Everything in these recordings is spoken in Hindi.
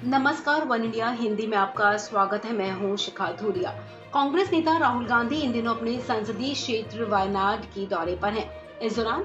नमस्कार, वन इंडिया हिंदी में आपका स्वागत है। मैं हूं शिखा धूलिया। कांग्रेस नेता राहुल गांधी इन दिनों अपने संसदीय क्षेत्र वायनाड के दौरे पर हैं। इस दौरान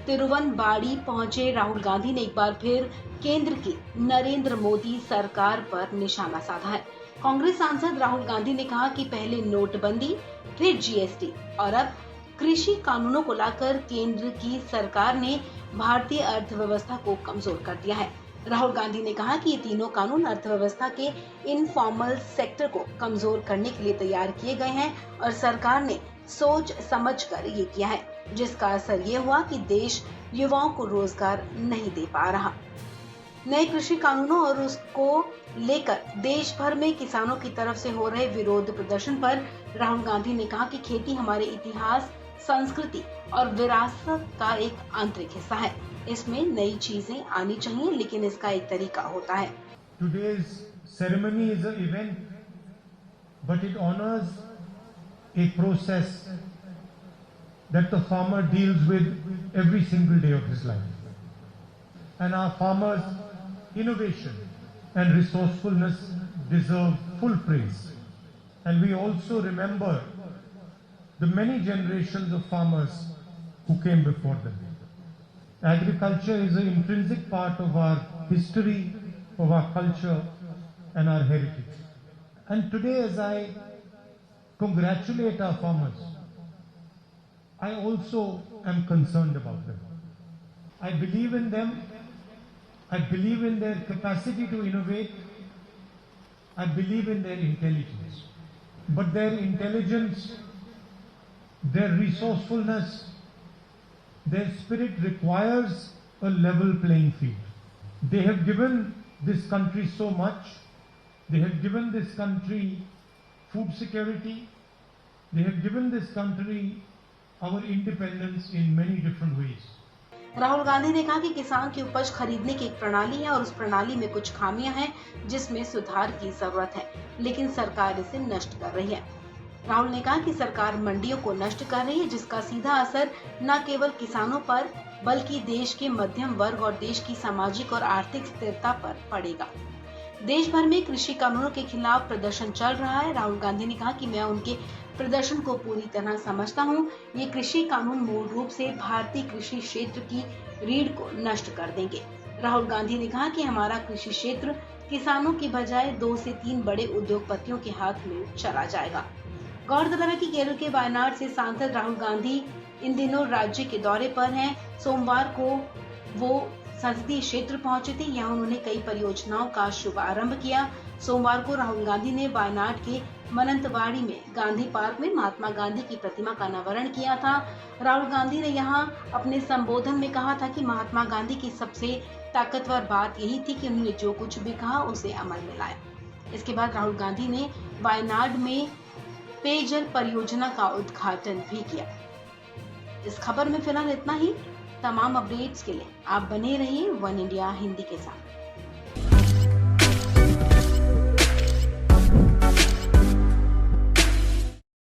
तिरुवनबाड़ी पहुंचे राहुल गांधी ने एक बार फिर केंद्र की नरेंद्र मोदी सरकार पर निशाना साधा है। कांग्रेस सांसद राहुल गांधी ने कहा कि पहले नोटबंदी, फिर जीएसटी और अब कृषि कानूनों को लाकर केंद्र की सरकार ने भारतीय अर्थव्यवस्था को कमजोर कर दिया है। राहुल गांधी ने कहा कि ये तीनों कानून अर्थव्यवस्था के इनफॉर्मल सेक्टर को कमजोर करने के लिए तैयार किए गए हैं और सरकार ने सोच समझकर ये किया है, जिसका असर ये हुआ कि देश युवाओं को रोजगार नहीं दे पा रहा। नए कृषि कानूनों और उसको लेकर देश भर में किसानों की तरफ से हो रहे विरोध प्रदर्शन पर राहुल गांधी ने कहा कि खेती हमारे इतिहास, संस्कृति और विरासत का एक आंतरिक हिस्सा है। इसमें नई चीजें आनी चाहिए, लेकिन इसका एक तरीका होता है। Today's ceremony is an event, but it honors a process that the farmer deals with every single day of his life. And our farmers' innovation and resourcefulness deserve full praise. And we also remember the many generations of farmers who came before them. Agriculture is an intrinsic part of our history, of our culture and our heritage. And today, as I congratulate our farmers, I also am concerned about them. I believe in them. I believe in their capacity to innovate. I believe in their intelligence. But their intelligence, their resourcefulness, their spirit requires a level playing field. They have given this country so much. They have given this country food security. They have given this country our independence in many different ways. Rahul Gandhi ने कहा कि किसान की उपज खरीदने की एक प्रणाली है और उस प्रणाली में कुछ खामियां हैं जिसमें सुधार की जरूरत है, लेकिन सरकार इसे नष्ट कर रही है। राहुल ने कहा कि सरकार मंडियों को नष्ट कर रही है, जिसका सीधा असर न केवल किसानों पर बल्कि देश के मध्यम वर्ग और देश की सामाजिक और आर्थिक स्थिरता पर पड़ेगा। देश भर में कृषि कानूनों के खिलाफ प्रदर्शन चल रहा है। राहुल गांधी ने कहा कि मैं उनके प्रदर्शन को पूरी तरह समझता हूं। ये कृषि कानून मूल रूप से भारतीय कृषि क्षेत्र की रीढ़ को नष्ट कर देंगे। राहुल गांधी ने कहा कि हमारा कृषि क्षेत्र किसानों की बजाय 2 से 3 बड़े उद्योगपतियों के हाथ में चला जाएगा। गौरतलब है कि केरल के वायनाड से सांसद राहुल गांधी इन दिनों राज्य के दौरे पर हैं। सोमवार को वो संसदीय क्षेत्र पहुंचे थे। यहाँ उन्होंने कई परियोजनाओं का शुभारंभ किया। सोमवार को राहुल गांधी ने वायनाड के मनंतवाड़ी में गांधी पार्क में महात्मा गांधी की प्रतिमा का अनावरण किया था। राहुल गांधी ने यहाँ अपने संबोधन में कहा था कि महात्मा गांधी की सबसे ताकतवर बात यही थी कि उन्होंने जो कुछ भी कहा उसे अमल में लाया। इसके बाद राहुल गांधी ने वायनाड में पेयजल परियोजना का उद्घाटन भी किया। इस खबर में फिलहाल इतना ही। तमाम अपडेट्स के लिए आप बने रहिए वन इंडिया हिंदी के साथ।